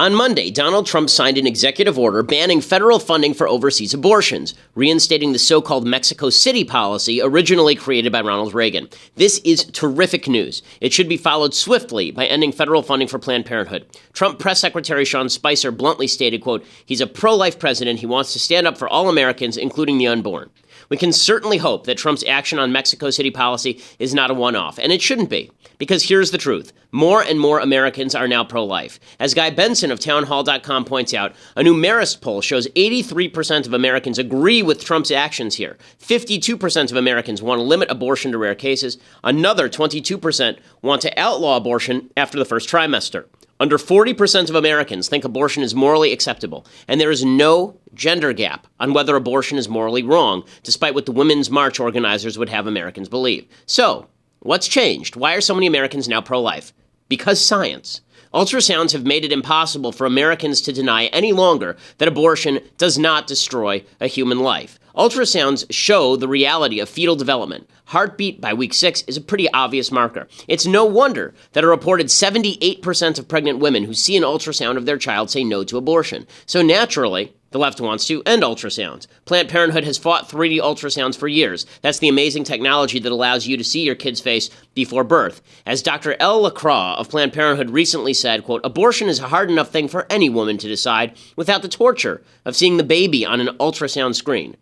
On Monday, Donald Trump signed an executive order banning federal funding for overseas abortions, reinstating the so-called Mexico City policy originally created by Ronald Reagan. This is terrific news. It should be followed swiftly by ending federal funding for Planned Parenthood. Trump Press Secretary Sean Spicer bluntly stated, quote, "He's a pro-life president. He wants to stand up for all Americans, including the unborn." We can certainly hope that Trump's action on Mexico City policy is not a one-off, and it shouldn't be, because here's the truth. More and more Americans are now pro-life. As Guy Benson of townhall.com points out, a new Marist poll shows 83% of Americans agree with Trump's actions here. 52% of Americans want to limit abortion to rare cases. Another 22% want to outlaw abortion after the first trimester. Under 40% of Americans think abortion is morally acceptable, and there is no gender gap on whether abortion is morally wrong, despite what the Women's March organizers would have Americans believe. So, what's changed? Why are so many Americans now pro-life? Because science. Ultrasounds have made it impossible for Americans to deny any longer that abortion does not destroy a human life. Ultrasounds show the reality of fetal development. Heartbeat by week 6 is a pretty obvious marker. It's no wonder that a reported 78% of pregnant women who see an ultrasound of their child say no to abortion. So naturally, the left wants to end ultrasounds. Planned Parenthood has fought 3D ultrasounds for years. That's the amazing technology that allows you to see your kid's face before birth. As Dr. L. LaCroix of Planned Parenthood recently said, quote, "Abortion is a hard enough thing for any woman to decide without the torture of seeing the baby on an ultrasound screen."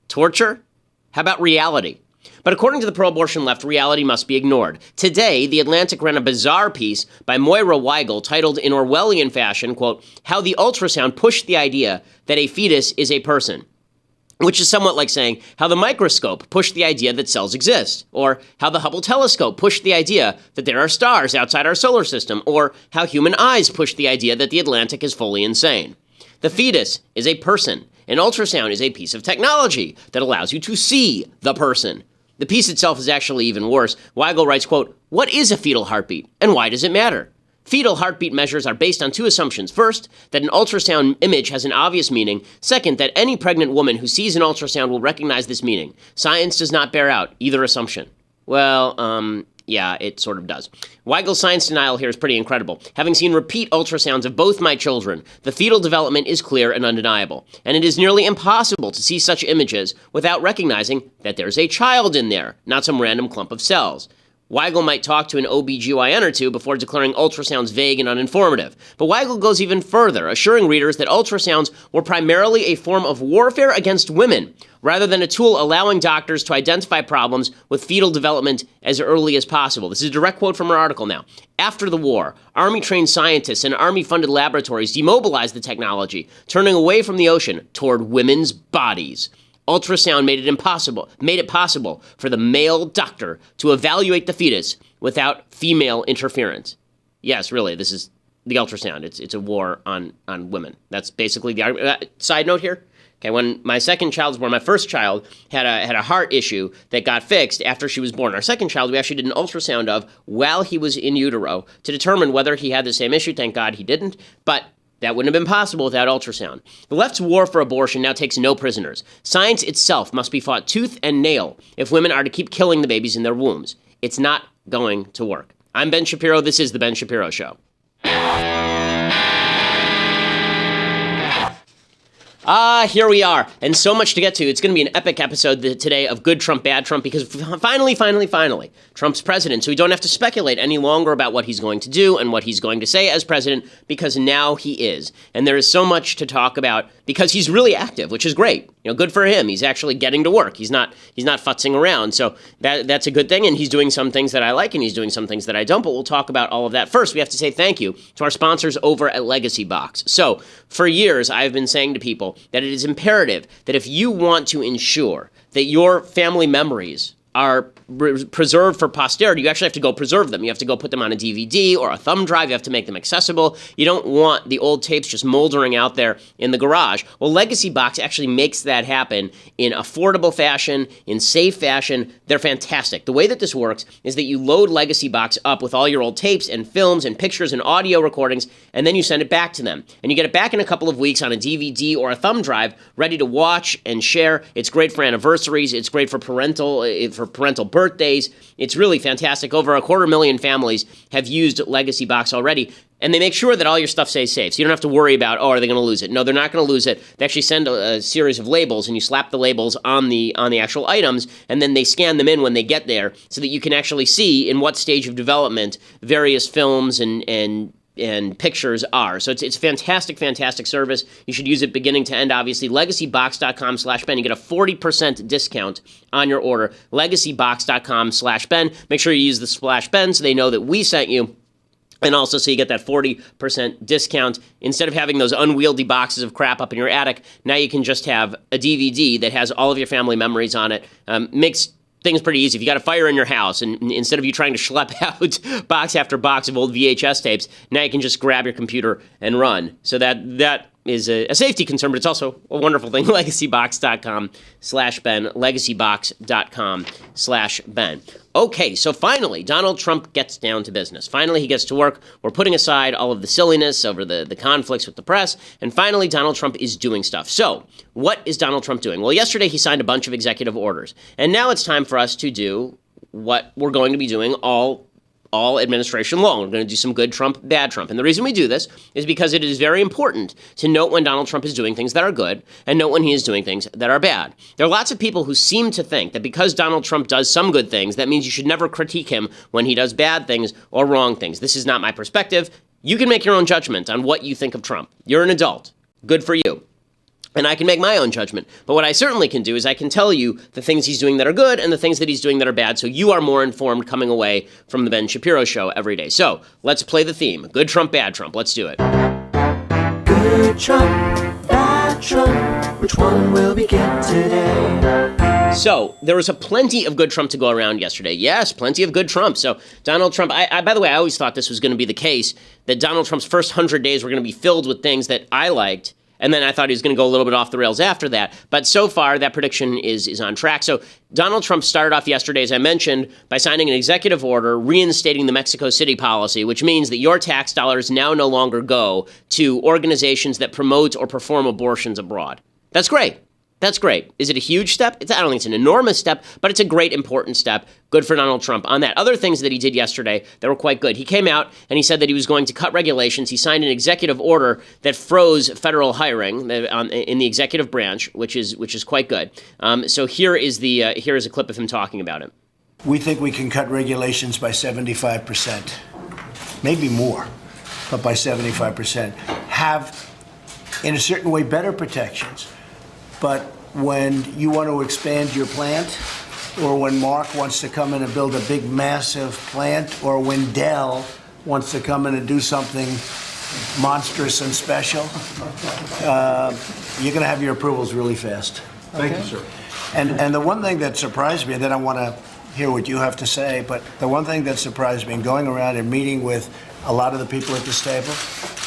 Torture? How about reality? But according to the pro-abortion left, reality must be ignored. Today, The Atlantic ran a bizarre piece by Moira Weigel titled in Orwellian fashion, quote, "How the ultrasound pushed the idea that a fetus is a person," which is somewhat like saying how the microscope pushed the idea that cells exist, or how the Hubble telescope pushed the idea that there are stars outside our solar system, or how human eyes pushed the idea that the Atlantic is fully insane. The fetus is a person. An ultrasound is a piece of technology that allows you to see the person. The piece itself is actually even worse. Weigel writes, quote, "What is a fetal heartbeat, and why does it matter? Fetal heartbeat measures are based on two assumptions. First, that an ultrasound image has an obvious meaning. Second, that any pregnant woman who sees an ultrasound will recognize this meaning. Science does not bear out either assumption." Well, yeah, it sort of does. Weigel's science denial here is pretty incredible. Having seen repeat ultrasounds of both my children, the fetal development is clear and undeniable, and it is nearly impossible to see such images without recognizing that there's a child in there, not some random clump of cells. Weigel might talk to an OBGYN or two before declaring ultrasounds vague and uninformative. But Weigel goes even further, assuring readers that ultrasounds were primarily a form of warfare against women, rather than a tool allowing doctors to identify problems with fetal development as early as possible. This is a direct quote from her article now. After the war, Army-trained scientists and Army-funded laboratories demobilized the technology, turning away from the ocean toward women's bodies. Ultrasound made it possible for the male doctor to evaluate the fetus without female interference. Yes, really, this is the ultrasound. It's a war on women. That's basically the argument. Side note here. Okay, when my second child was born, my first child had a heart issue that got fixed after she was born. Our second child, we actually did an ultrasound of while he was in utero to determine whether he had the same issue. Thank God he didn't, but that wouldn't have been possible without ultrasound. The left's war for abortion now takes no prisoners. Science itself must be fought tooth and nail if women are to keep killing the babies in their wombs. It's not going to work. I'm Ben Shapiro. This is The Ben Shapiro Show. Here we are, and so much to get to. It's going to be an epic episode today of Good Trump, Bad Trump, because finally, Trump's president, so we don't have to speculate any longer about what he's going to do and what he's going to say as president, because now he is. And there is so much to talk about, because he's really active, which is great. You know, good for him. He's actually getting to work. He's not futzing around, so that's a good thing, and he's doing some things that I like, and he's doing some things that I don't, but we'll talk about all of that. First, we have to say thank you to our sponsors over at Legacy Box. So, for years, I've been saying to people that it is imperative that if you want to ensure that your family memories are preserved for posterity, you actually have to go preserve them. You have to go put them on a DVD or a thumb drive. You have to make them accessible. You don't want the old tapes just moldering out there in the garage. Well, Legacy Box actually makes that happen in affordable fashion, in safe fashion. They're fantastic. The way that this works is that you load Legacy Box up with all your old tapes and films and pictures and audio recordings, and then you send it back to them. And you get it back in a couple of weeks on a DVD or a thumb drive, ready to watch and share. It's great for anniversaries. It's great for parental birthdays. It's really fantastic. Over 250,000 families have used Legacy Box already. And they make sure that all your stuff stays safe. So you don't have to worry about, are they going to lose it? No, they're not going to lose it. They actually send a series of labels, and you slap the labels on the actual items, and then they scan them in when they get there so that you can actually see in what stage of development various films and pictures are. So it's fantastic, fantastic service. You should use it beginning to end, obviously. LegacyBox.com/Ben. You get a 40% discount on your order. LegacyBox.com/Ben. Make sure you use the /Ben so they know that we sent you. And also, so you get that 40% discount. Instead of having those unwieldy boxes of crap up in your attic, now you can just have a DVD that has all of your family memories on it. Makes things pretty easy. If you got a fire in your house, and instead of you trying to schlep out box after box of old VHS tapes, now you can just grab your computer and run. So that is a safety concern, but it's also a wonderful thing. LegacyBox.com/Ben. LegacyBox.com/Ben. Okay, so finally, Donald Trump gets down to business. Finally, he gets to work. We're putting aside all of the silliness over the conflicts with the press, and finally, Donald Trump is doing stuff. So, what is Donald Trump doing? Well, yesterday he signed a bunch of executive orders, and now it's time for us to do what we're going to be doing all administration long. We're going to do some good Trump, bad Trump. And the reason we do this is because it is very important to note when Donald Trump is doing things that are good and note when he is doing things that are bad. There are lots of people who seem to think that because Donald Trump does some good things, that means you should never critique him when he does bad things or wrong things. This is not my perspective. You can make your own judgment on what you think of Trump. You're an adult. Good for you. And I can make my own judgment. But what I certainly can do is I can tell you the things he's doing that are good and the things that he's doing that are bad, so you are more informed coming away from the Ben Shapiro Show every day. So let's play the theme. Good Trump, bad Trump. Let's do it. Good Trump, bad Trump. Which one will we get today? So there was a plenty of good Trump to go around yesterday. Yes, plenty of good Trump. So Donald Trump, by the way, I always thought this was going to be the case, that Donald Trump's first 100 days were going to be filled with things that I liked. And then I thought he was going to go a little bit off the rails after that. But so far, that prediction is on track. So Donald Trump started off yesterday, as I mentioned, by signing an executive order reinstating the Mexico City policy, which means that your tax dollars now no longer go to organizations that promote or perform abortions abroad. That's great. That's great. Is it a huge step? I don't think it's an enormous step, but it's a great, important step. Good for Donald Trump on that. Other things that he did yesterday that were quite good. He came out and he said that he was going to cut regulations. He signed an executive order that froze federal hiring in the executive branch, which is quite good. So here is a clip of him talking about it. We think we can cut regulations by 75%, maybe more, but by 75%. Have, in a certain way, better protections. But when you want to expand your plant, or when Mark wants to come in and build a big, massive plant, or when Dell wants to come in and do something monstrous and special, you're going to have your approvals really fast. Thank you, sir. And the one thing that surprised me, and then I want to hear what you have to say, but the one thing that surprised me in going around and meeting with a lot of the people at this table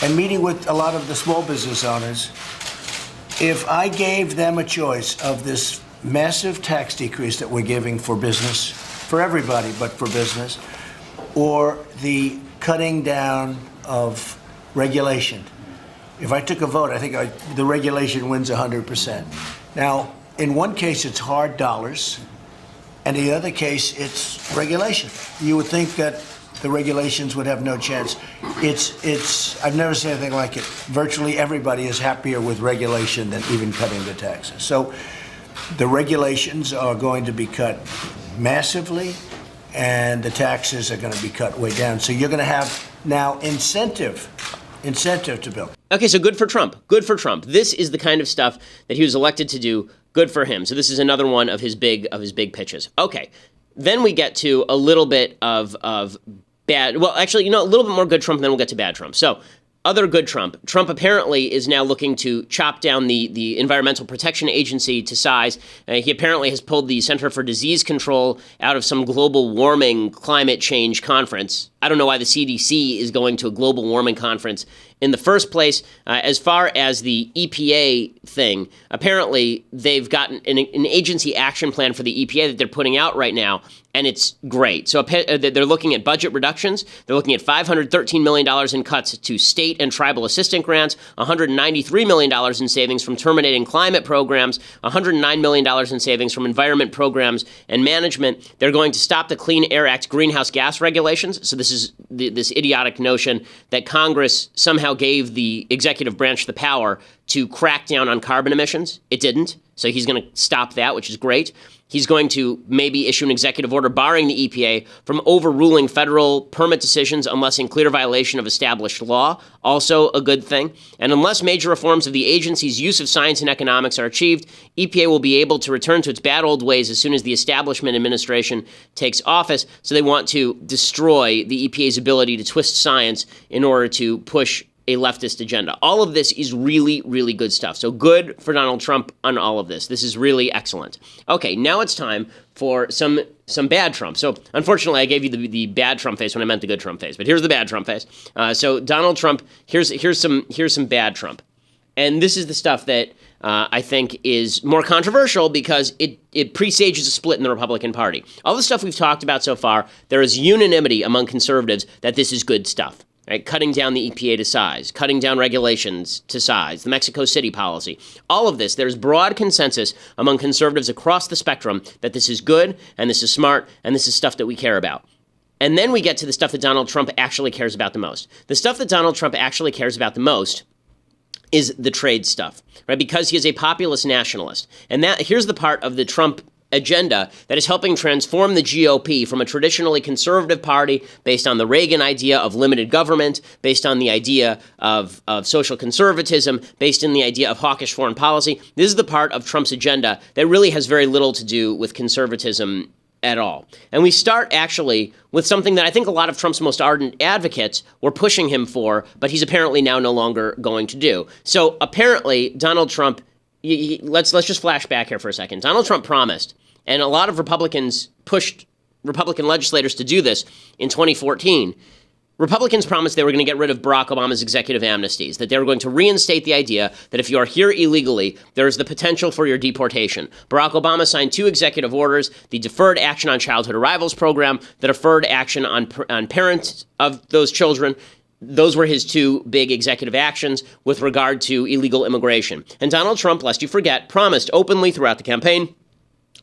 and meeting with a lot of the small business owners, if I gave them a choice of this massive tax decrease that we're giving for business, for everybody, but for business, or the cutting down of regulation, if I took a vote, I think the regulation wins 100%. Now, in one case, it's hard dollars, and in the other case, it's regulation. You would think that the regulations would have no chance. I've never seen anything like it. Virtually everybody is happier with regulation than even cutting the taxes. So the regulations are going to be cut massively, and the taxes are going to be cut way down. So you're going to have now incentive to build. Okay, so good for Trump. Good for Trump. This is the kind of stuff that he was elected to do. Good for him. So this is another one of his big pitches. Okay, then we get to a little bit of bad. Well, actually, a little bit more good Trump, and then we'll get to bad Trump. So other good Trump. Trump apparently is now looking to chop down the Environmental Protection Agency to size. He apparently has pulled the Center for Disease Control out of some global warming climate change conference. I don't know why the CDC is going to a global warming conference in the first place. As far as the EPA thing, apparently they've gotten an agency action plan for the EPA that they're putting out right now, and it's great. So they're looking at budget reductions. They're looking at $513 million in cuts to state and tribal assistance grants, $193 million in savings from terminating climate programs, $109 million in savings from environment programs and management. They're going to stop the Clean Air Act greenhouse gas regulations. So this is this idiotic notion that Congress somehow gave the executive branch the power to crack down on carbon emissions. It didn't. So he's going to stop that, which is great. He's going to maybe issue an executive order barring the EPA from overruling federal permit decisions unless in clear violation of established law. Also a good thing. And unless major reforms of the agency's use of science and economics are achieved, EPA will be able to return to its bad old ways as soon as the establishment administration takes office. So they want to destroy the EPA's ability to twist science in order to push a leftist agenda. All of this is really, really good stuff. So good for Donald Trump on all of this. This is really excellent. Okay, now it's time for some bad Trump. So unfortunately, I gave you the bad Trump face when I meant the good Trump face. But here's the bad Trump face. So Donald Trump, here's some bad Trump, and this is the stuff that I think is more controversial because it presages a split in the Republican Party. All the stuff we've talked about so far, there is unanimity among conservatives that this is good stuff. Right? Cutting down the EPA to size, cutting down regulations to size, the Mexico City policy. All of this, there's broad consensus among conservatives across the spectrum that this is good and this is smart and this is stuff that we care about. And then we get to the stuff that Donald Trump actually cares about the most. The stuff that Donald Trump actually cares about the most is the trade stuff, right? Because he is a populist nationalist. And here's the part of the Trump agenda that is helping transform the GOP from a traditionally conservative party based on the Reagan idea of limited government, based on the idea of social conservatism, based on the idea of hawkish foreign policy. This is the part of Trump's agenda that really has very little to do with conservatism at all. And we start actually with something that I think a lot of Trump's most ardent advocates were pushing him for, but he's apparently now no longer going to do. So apparently Donald Trump, let's just flash back here for a second. Donald Trump promised, and a lot of Republicans pushed Republican legislators to do this in 2014. Republicans promised they were going to get rid of Barack Obama's executive amnesties, that they were going to reinstate the idea that if you are here illegally, there is the potential for your deportation. Barack Obama signed 2 executive orders, the Deferred Action on Childhood Arrivals program, the Deferred Action on parents of those children. Those were his 2 big executive actions with regard to illegal immigration. And Donald Trump, lest you forget, promised openly throughout the campaign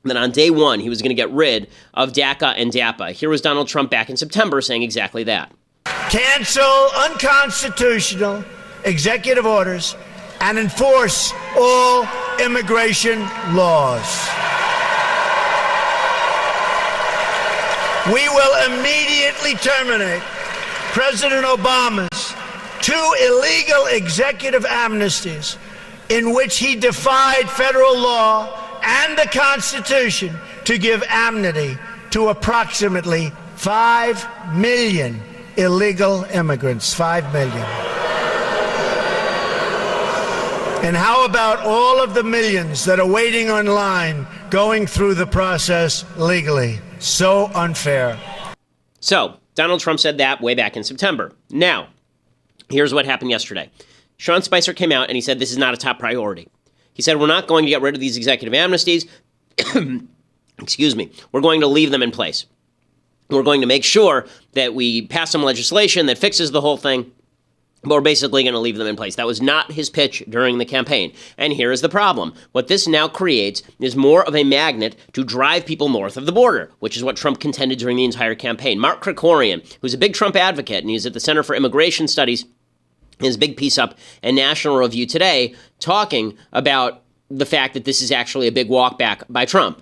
that on day 1 he was going to get rid of DACA and DAPA. Here was Donald Trump back in September saying exactly that. Cancel unconstitutional executive orders and enforce all immigration laws. We will immediately terminate President Obama's 2 illegal executive amnesties in which he defied federal law and the Constitution to give amnesty to approximately 5 million illegal immigrants. 5 million. And how about all of the millions that are waiting online, going through the process legally? So unfair. So, Donald Trump said that way back in September. Now, here's what happened yesterday. Sean Spicer came out and he said this is not a top priority. He said, we're not going to get rid of these executive amnesties. Excuse me. We're going to leave them in place. We're going to make sure that we pass some legislation that fixes the whole thing, but we're basically going to leave them in place. That was not his pitch during the campaign. And here is the problem. What this now creates is more of a magnet to drive people north of the border, which is what Trump contended during the entire campaign. Mark Krikorian, who's a big Trump advocate, and he's at the Center for Immigration Studies, his big piece up in National Review today, talking about the fact that this is actually a big walk back by Trump.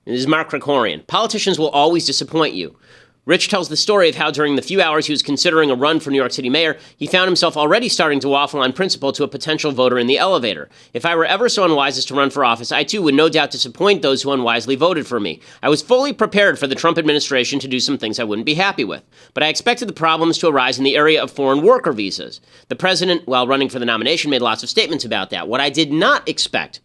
This is Mark Krikorian. Politicians will always disappoint you. Rich tells the story of how during the few hours he was considering a run for New York City mayor, he found himself already starting to waffle on principle to a potential voter in the elevator. If I were ever so unwise as to run for office, I too would no doubt disappoint those who unwisely voted for me. I was fully prepared for the Trump administration to do some things I wouldn't be happy with, but I expected the problems to arise in the area of foreign worker visas. The president, while running for the nomination, made lots of statements about that. What I did not expect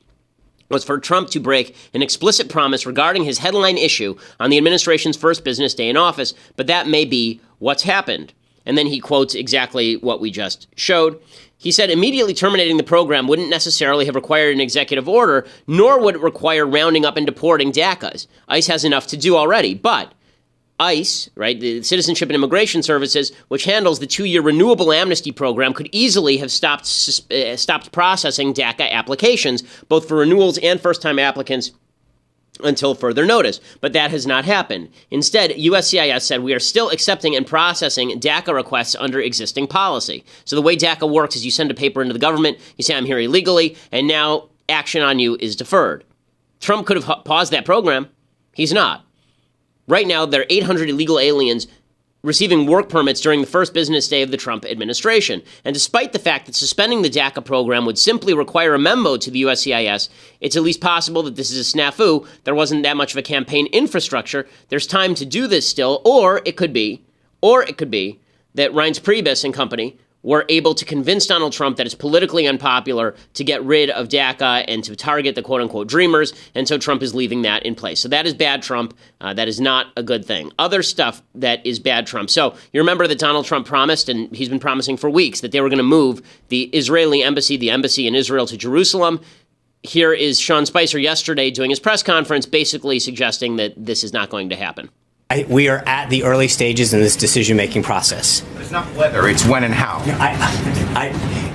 was for Trump to break an explicit promise regarding his headline issue on the administration's first business day in office, but that may be what's happened. And then he quotes exactly what we just showed. He said, immediately terminating the program wouldn't necessarily have required an executive order, nor would it require rounding up and deporting DACAs. ICE has enough to do already. But ICE, right, the Citizenship and Immigration Services, which handles the 2-year renewable amnesty program, could easily have stopped processing DACA applications, both for renewals and first-time applicants, until further notice. But that has not happened. Instead, USCIS said we are still accepting and processing DACA requests under existing policy. So the way DACA works is you send a paper into the government, you say I'm here illegally, and now action on you is deferred. Trump could have paused that program. He's not. Right now, there are 800 illegal aliens receiving work permits during the first business day of the Trump administration. And despite the fact that suspending the DACA program would simply require a memo to the USCIS, it's at least possible that this is a snafu. There wasn't that much of a campaign infrastructure. There's time to do this still, or it could be that Reince Priebus and company were able to convince Donald Trump that it's politically unpopular to get rid of DACA and to target the quote-unquote dreamers, and so Trump is leaving that in place. So that is bad Trump. That is not a good thing. Other stuff that is bad Trump. So you remember that Donald Trump promised, and he's been promising for weeks, that they were going to move the Israeli embassy, the embassy in Israel, to Jerusalem. Here is Sean Spicer yesterday doing his press conference, basically suggesting that this is not going to happen. We are at the early stages in this decision-making process. It's not whether, it's when and how.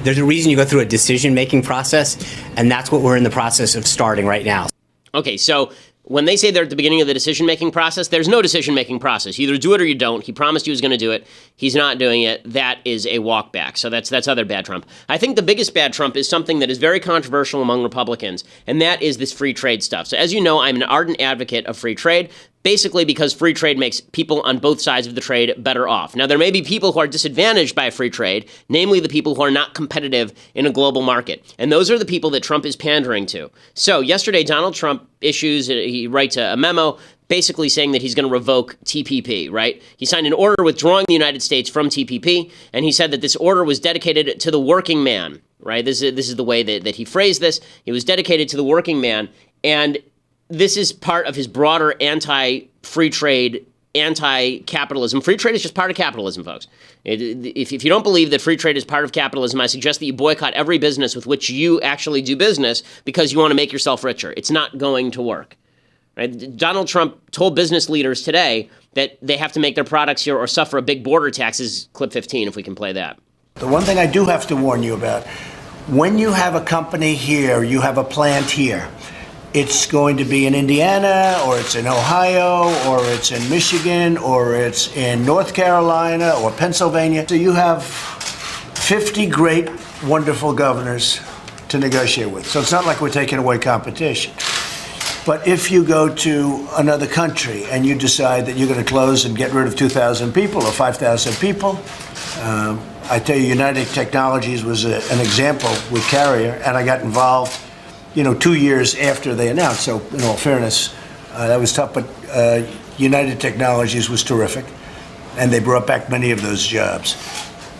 There's a reason you go through a decision-making process, and that's what we're in the process of starting right now. Okay, so when they say they're at the beginning of the decision-making process, there's no decision-making process. You either do it or you don't. He promised he was going to do it. He's not doing it. That is a walk back. So that's other bad Trump. I think the biggest bad Trump is something that is very controversial among Republicans, and that is this free trade stuff. So as you know, I'm an ardent advocate of free trade, basically because free trade makes people on both sides of the trade better off. Now, there may be people who are disadvantaged by free trade, namely the people who are not competitive in a global market. And those are the people that Trump is pandering to. So yesterday, Donald Trump he writes a memo basically saying that he's going to revoke TPP, right? He signed an order withdrawing the United States from TPP, and he said that this order was dedicated to the working man, right? This is the way that he phrased this. It was dedicated to the working man, and this is part of his broader anti-free trade, anti-capitalism. Free trade is just part of capitalism, folks. If you don't believe that free trade is part of capitalism, I suggest that you boycott every business with which you actually do business because you want to make yourself richer. It's not going to work. Right? Donald Trump told business leaders today that they have to make their products here or suffer a big border tax. This is clip 15, if we can play that. The one thing I do have to warn you about, when you have a company here, you have a plant here, it's going to be in Indiana, or it's in Ohio, or it's in Michigan, or it's in North Carolina, or Pennsylvania. So you have 50 great, wonderful governors to negotiate with. So it's not like we're taking away competition. But if you go to another country and you decide that you're going to close and get rid of 2,000 people or 5,000 people, I tell you, United Technologies was an example with Carrier, and I got involved 2 years after they announced. So, in all fairness, that was tough. But United Technologies was terrific, and they brought back many of those jobs.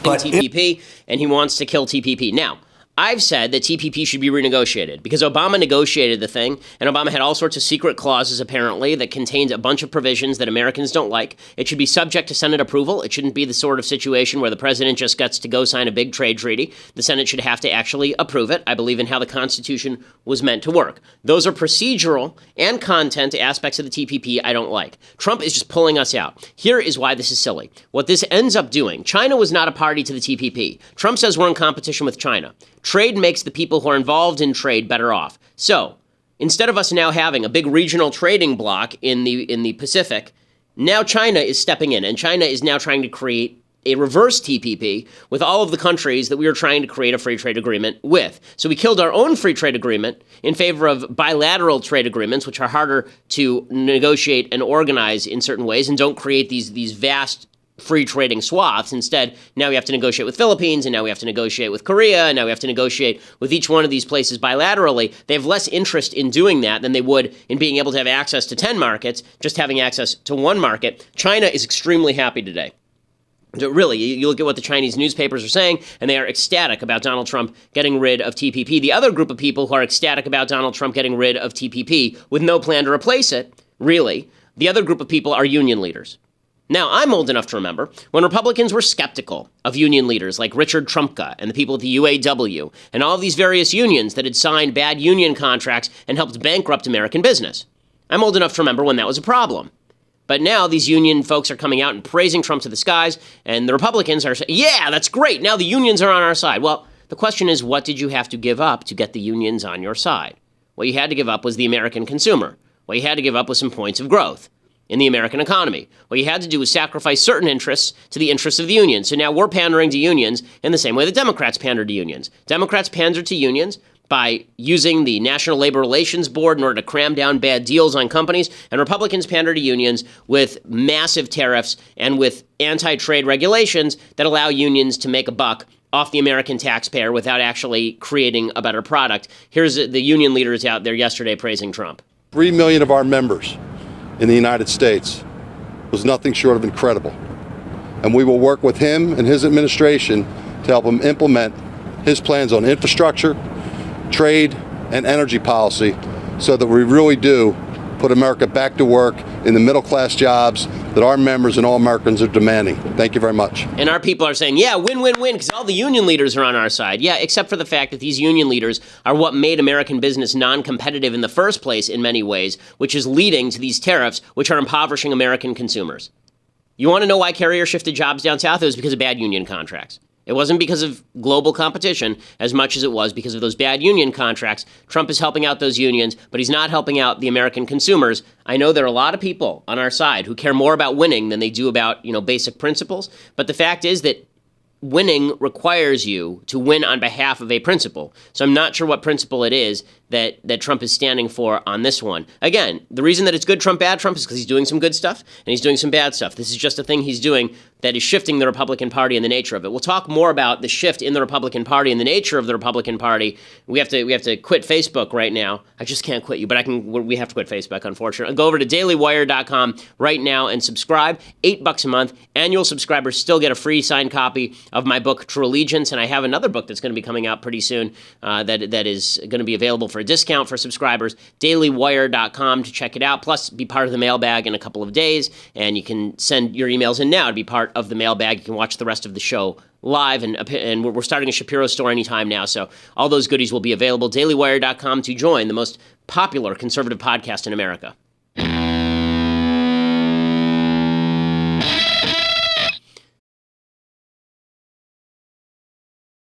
But TPP, and he wants to kill TPP. Now, I've said that TPP should be renegotiated because Obama negotiated the thing, and Obama had all sorts of secret clauses, apparently, that contained a bunch of provisions that Americans don't like. It should be subject to Senate approval. It shouldn't be the sort of situation where the president just gets to go sign a big trade treaty. The Senate should have to actually approve it. I believe in how the Constitution was meant to work. Those are procedural and content aspects of the TPP I don't like. Trump is just pulling us out. Here is why this is silly. What this ends up doing, China was not a party to the TPP. Trump says we're in competition with China. Trade makes the people who are involved in trade better off. So, instead of us now having a big regional trading bloc in the Pacific, now China is stepping in, and China is now trying to create a reverse TPP with all of the countries that we were trying to create a free trade agreement with. So we killed our own free trade agreement in favor of bilateral trade agreements, which are harder to negotiate and organize in certain ways and don't create these vast free trading swaths. Instead, now we have to negotiate with Philippines, and now we have to negotiate with Korea, and now we have to negotiate with each one of these places bilaterally. They have less interest in doing that than they would in being able to have access to 10 markets, just having access to one market. China is extremely happy today. Really, you look at what the Chinese newspapers are saying, and they are ecstatic about Donald Trump getting rid of TPP. The other group of people who are ecstatic about Donald Trump getting rid of TPP with no plan to replace it, really, the other group of people are union leaders. Now, I'm old enough to remember when Republicans were skeptical of union leaders like Richard Trumka and the people at the UAW and all of these various unions that had signed bad union contracts and helped bankrupt American business. I'm old enough to remember when that was a problem. But now these union folks are coming out and praising Trump to the skies, and the Republicans are saying, yeah, that's great, now the unions are on our side. Well, the question is, what did you have to give up to get the unions on your side? What you had to give up was the American consumer. What you had to give up was some points of growth in the American economy. What you had to do was sacrifice certain interests to the interests of the unions. So now we're pandering to unions in the same way the Democrats pander to unions. Democrats pander to unions by using the National Labor Relations Board in order to cram down bad deals on companies, and Republicans pander to unions with massive tariffs and with anti-trade regulations that allow unions to make a buck off the American taxpayer without actually creating a better product. Here's the union leaders out there yesterday praising Trump. 3 million of our members in the United States was nothing short of incredible. And we will work with him and his administration to help him implement his plans on infrastructure, trade, and energy policy so that we really do put America back to work in the middle-class jobs that our members and all Americans are demanding. Thank you very much. And our people are saying, yeah, win, win, win, because all the union leaders are on our side. Yeah, except for the fact that these union leaders are what made American business non-competitive in the first place in many ways, which is leading to these tariffs, which are impoverishing American consumers. You want to know why Carrier shifted jobs down south? It was because of bad union contracts. It wasn't because of global competition as much as it was because of those bad union contracts. Trump is helping out those unions, but he's not helping out the American consumers. I know there are a lot of people on our side who care more about winning than they do about, basic principles. But the fact is that winning requires you to win on behalf of a principle. So I'm not sure what principle it is that Trump is standing for on this one. Again, the reason that it's good Trump, bad Trump is because he's doing some good stuff and he's doing some bad stuff. This is just a thing he's doing that is shifting the Republican Party and the nature of it. We'll talk more about the shift in the Republican Party and the nature of the Republican Party. We have to quit Facebook right now. I just can't quit you, but we have to quit Facebook, unfortunately. Go over to dailywire.com right now and subscribe. $8 a month. Annual subscribers still get a free signed copy of my book, True Allegiance, and I have another book that's going to be coming out pretty soon that is going to be available for a discount for subscribers. dailywire.com to check it out. Plus, be part of the mailbag in a couple of days, and you can send your emails in now to be part of the mailbag. You can watch the rest of the show live, and we're starting a Shapiro store anytime now, so all those goodies will be available. dailywire.com to join the most popular conservative podcast in America.